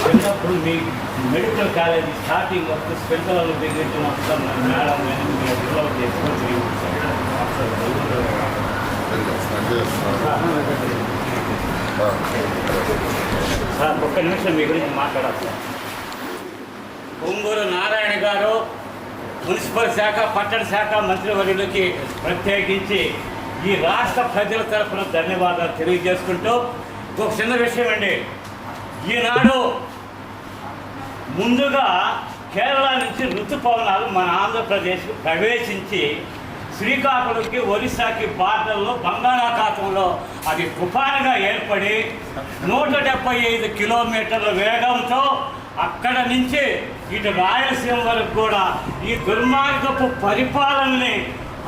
చిన్నప్పుడు మీ medical college starting వస్తే special దగ్గర మొత్తం మేడం డెవలప్ చేసుకొని సార్ ఒక్క నిమిషం మీ గురించి మాట్లాడాలి సార్. పొంగూరు నారాయణ గారు మున్సిపల్ శాఖ పట్టణ శాఖ మంత్రివర్యులకి ప్రత్యేకించి ఈ రాష్ట్ర ప్రజల తరఫున ధన్యవాదాలు తెలియజేసుకుంటూ ఒక చిన్న విషయం అండి. ఈనాడు ముందుగా కేరళ నుంచి ఋతుపవనాలు మన ఆంధ్రప్రదేశ్కు ప్రవేశించి శ్రీకాకుళంకి ఒరిస్సాకి బార్డర్లో బంగాళాఖాతంలో అది తుఫానుగా ఏర్పడి 175 కిలోమీటర్ల వేగంతో అక్కడ నుంచి ఇటు రాయలసీమ వరకు కూడా ఈ దుర్మార్గపు పరిపాలనని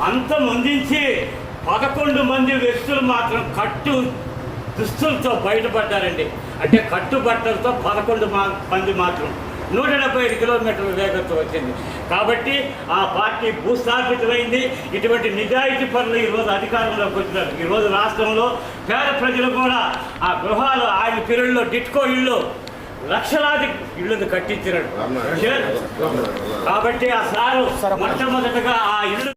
అంతమొందించి 11 మంది వ్యక్తులు మాత్రం కట్టు దుస్తులతో బయటపడ్డారండి. అంటే కట్టుబట్టలతో 11 మంది మాత్రం 175 కిలోమీటర్ల వేగంతో వచ్చింది. కాబట్టి ఆ పార్టీ భూస్థాపితమైంది. ఇటువంటి నిజాయితీ పనులు ఈరోజు అధికారంలోకి వచ్చినారు. ఈరోజు రాష్ట్రంలో పేద ప్రజలు కూడా ఆ గృహాలు ఆయన పిల్లల్లో డిట్కో ఇళ్ళు లక్షలాది ఇళ్ళను కట్టించినాడు. కాబట్టి ఆ సారు మొట్టమొదటగా ఆ ఇల్లు